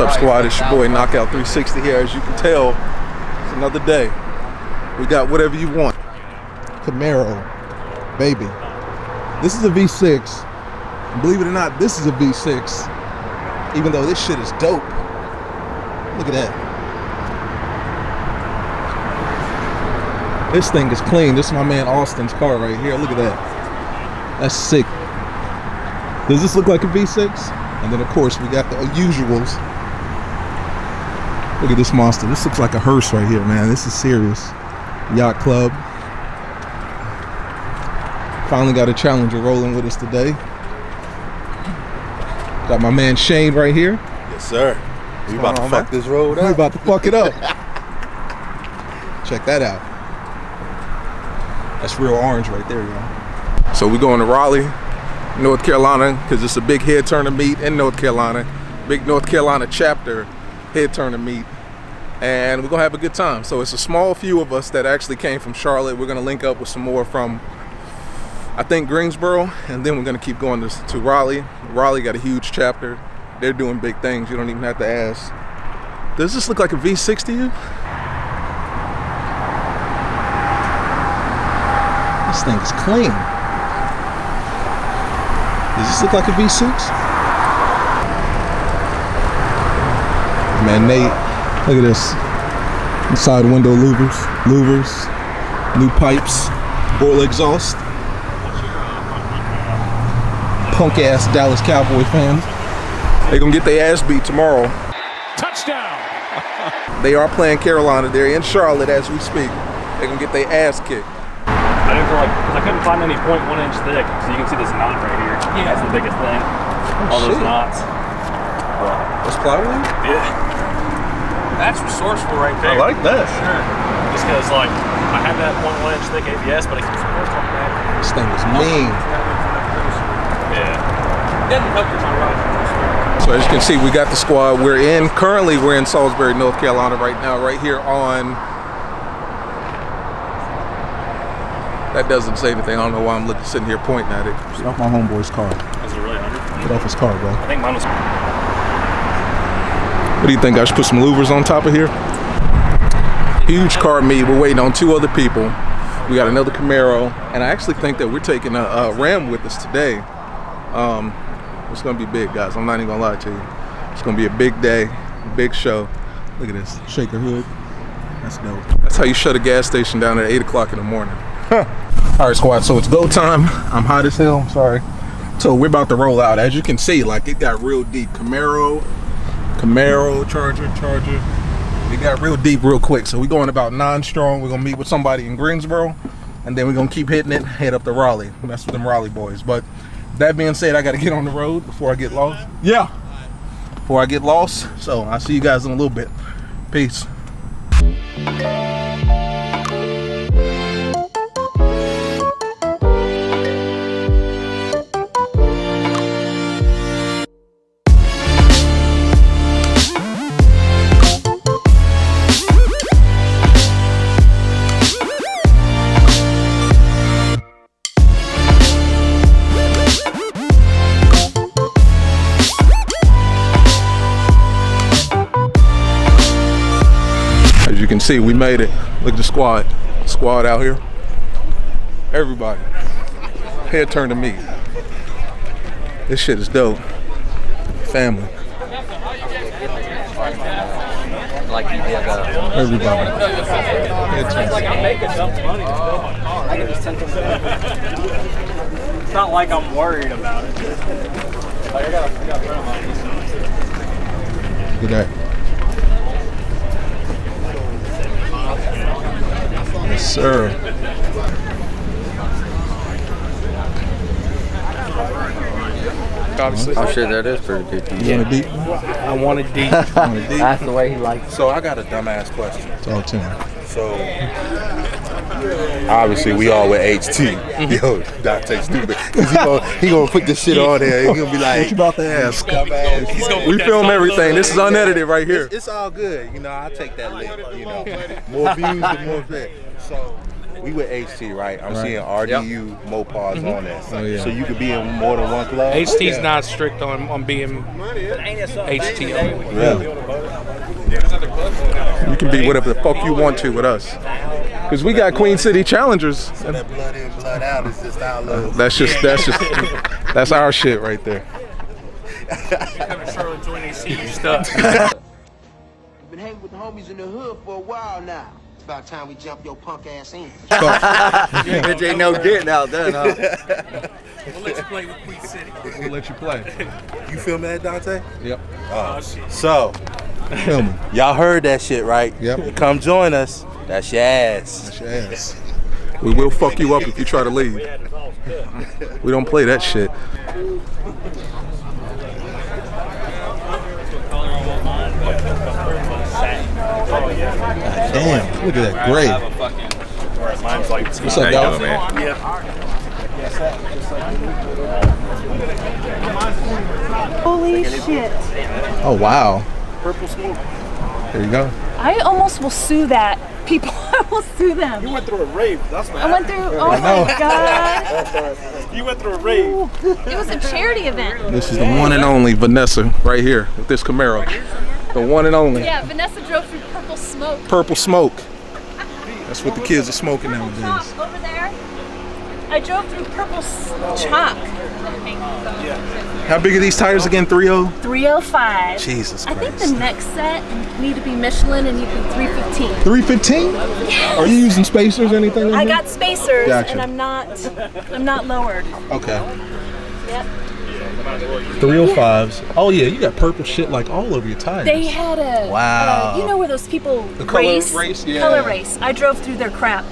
What's up, squad? It's your boy Knockout 360 here. As you can tell, it's another day. We got whatever you want. Camaro, baby. This is a V6. Believe it or not, this is a V6. Even though this shit is dope. Look at that. This thing is clean. This is my man Austin's car right here. Look at that. That's sick. Does this look like a V6? And then of course we got the usuals. Look at this monster. This looks like a hearse right here, man. This is serious. Yacht Club. Finally got a Challenger rolling with us today. Got my man Shane right here. Yes, sir. We about to fuck this road up. We about to fuck it up. Check that out. That's real orange right there, y'all. So we going to Raleigh, North Carolina, because it's a big head turner meet in North Carolina. Big North Carolina chapter head turner meet. And we're gonna have a good time. So it's a small few of us that actually came from Charlotte. We're gonna link up with some more from, I think, Greensboro, and then we're gonna keep going to Raleigh. Raleigh got a huge chapter. They're doing big things. You don't even have to ask. Does this look like a V6 to you? This thing is clean. Does this look like a V6? Man, Nate, look at this. Inside window louvers, new pipes, boil exhaust. Punk ass Dallas Cowboy fans. They're gonna get their ass beat tomorrow. Touchdown! They are playing Carolina. They're in Charlotte as we speak. They're gonna get their ass kicked. I didn't feel like, because I couldn't find any 0.1 inch thick, so you can see this knot right here. Yeah. That's the biggest thing. Oh, all those shit. knots. That's plywood? Yeah. That's resourceful right there. I like that. Sure. Just because, like, I have that 0.1 inch thick ABS, but it keeps the worst on back. This thing is mean. Yeah. Doesn't help your ride. So as you can see, we got the squad. Currently we're in Salisbury, North Carolina right now, right here on, that doesn't say anything. I don't know why I'm sitting here pointing at it. Get off my homeboy's car. Is it really under? Get off his car, bro. I think mine was. What do you think? I should put some louvers on top of here? Huge car meet. We're waiting on 2 other people. We got another Camaro, and I actually think that we're taking a Ram with us today. It's gonna be big, guys. I'm not even gonna lie to you. It's gonna be a big day, big show. Look at this, shaker hood. That's dope. That's how you shut a gas station down at 8 o'clock in the morning. All right, squad, so it's go time. I'm hot as hell, sorry. So we're about to roll out. As you can see, like, it got real deep. Camaro, Charger. It got real deep real quick. So we're going about 9 strong. We're gonna meet with somebody in Greensboro, and then we're gonna keep hitting it, head up to Raleigh. That's with them Raleigh boys. But that being said, I gotta get on the road before I get lost. Yeah. Before I get lost. So I'll see you guys in a little bit. Peace. You can see we made it. Look at the squad out here. Everybody, head turn to me. This shit is dope. Family. Everybody. Head turn. It's not like I'm worried about it. Like, I got Look at that. Yes, sir. Obviously. I'm sure that is pretty deep. You want it deep? I want it deep. That's the way he likes it. So I got a dumbass question. Talk to him. So obviously we all with HT. Yo, Dante's stupid. Cause he gonna put this shit on there. He gonna be like, What you about to ask? dumbass. We film everything. This is unedited right here. It's all good. You know, I'll take that lick. You know, more views and more that. So We with HT, right? I'm seeing RDU Mopars on that. Oh, yeah. So you could be in more than one club? HT's not strict on being HT only. Really? You can be whatever the fuck you want to with us. Because we got Queen City Challengers. So that blood in, blood out is just our little... That's our shit right there. Come to Charlotte, join AC stuff. Been hanging with the homies in the hood for a while now. It's about time we jump your punk ass in. Bitch ain't no getting out there, huh? We'll let you play with Queen City. We'll let you play. You filming that, Dante? Yep. Oh, shit. So, Filming. y'all heard that shit, right? Yep. Come join us. That's your ass. That's your ass. We will fuck you up if you try to leave. We don't play that shit. Damn, look at that gray. Mine's like What's up, y'all? Holy shit. Oh, wow. purple smoke. There you go. I almost will sue that. People, I will sue them. You went through a rave. That's what I went through, oh my God. You went through a rave. It was a charity event. This is the one and only Vanessa right here with this Camaro. The one and only. Yeah, Vanessa drove through purple smoke. Purple smoke. That's what the kids are smoking nowadays. Chalk over there. I drove through purple chalk. How big are these tires again? 3.0? 305. Jesus I think Christ. the next set need to be Michelin and you can 315. 315? Are you using spacers or anything? in I here? got spacers Gotcha. and I'm not lowered. Okay. Yep. 305s. Oh yeah, you got purple shit like all over your tires. They had a Wow. you know where those people The color race? race, yeah. Color race. I drove through their crap.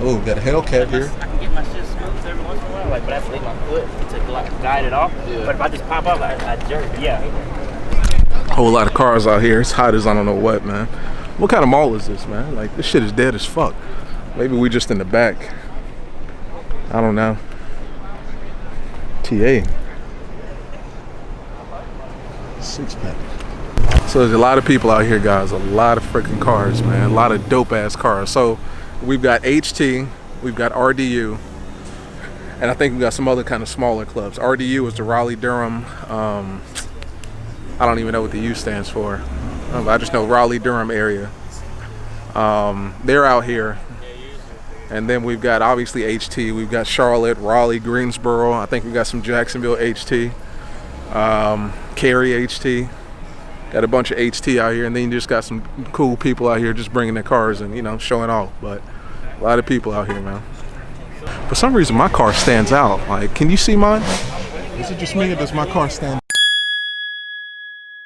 Oh, got a Hellcat here. I can get my shit smooth every once in a while, like, but I have to leave my foot to like guide it off. Yeah. But if I just pop up, I jerk. Yeah. Whole lot of cars out here. It's hot as I don't know what, man. What kind of mall is this, man? Like, this shit is dead as fuck. Maybe we just in the back. I don't know. TA. 6-pack. So there's a lot of people out here, guys. A lot of freaking cars, man. A lot of dope ass cars. So we've got HT, we've got RDU, and I think we've got some other kind of smaller clubs. RDU is the Raleigh Durham. I don't even know what the U stands for. I just know Raleigh Durham area. They're out here. And then we've got obviously HT. We've got Charlotte, Raleigh, Greensboro. I think we've got some Jacksonville HT. Cary HT. Got a bunch of HT out here, and then you just got some cool people out here just bringing their cars and, you know, showing off. But a lot of people out here, man. For some reason, my car stands out. Like, can you see mine? Is it just me or does my car stand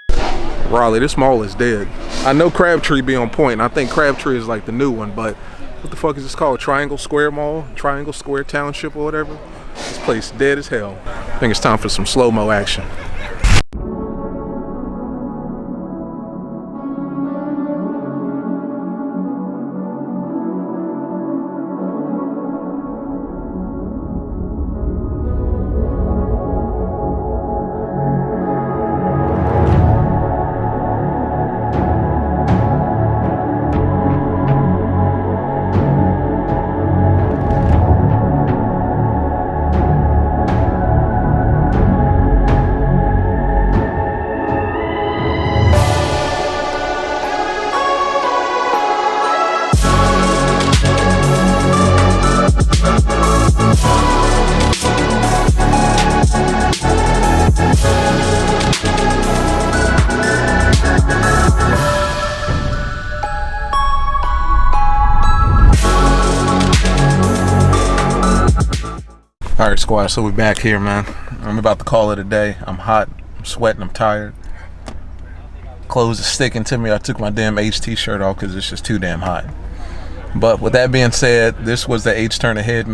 out? Raleigh, this mall is dead. I know Crabtree be on point, and I think Crabtree is like the new one, but what the fuck is this called? Triangle Square Mall? Triangle Square Township or whatever? This place dead as hell. I think it's time for some slow-mo action. All right, squad, so we're back here, man. I'm about to call it a day. I'm hot, I'm sweating, I'm tired. Clothes are sticking to me. I took my damn HT shirt off because it's just too damn hot. But with that being said, this was the HEADTUNERS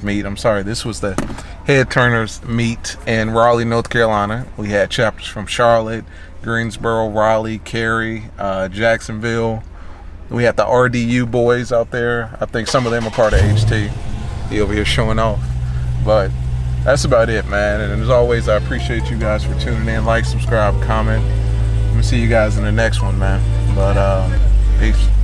meet. I'm sorry, this was the HEADTUNERS meet in Raleigh, North Carolina. We had chapters from Charlotte, Greensboro, Raleigh, Cary, Jacksonville. We had the RDU boys out there. I think some of them are part of HT. He over here showing off. But that's about it, man. And as always, I appreciate you guys for tuning in. Like, subscribe, comment. I'm gonna see you guys in the next one, man. But Peace.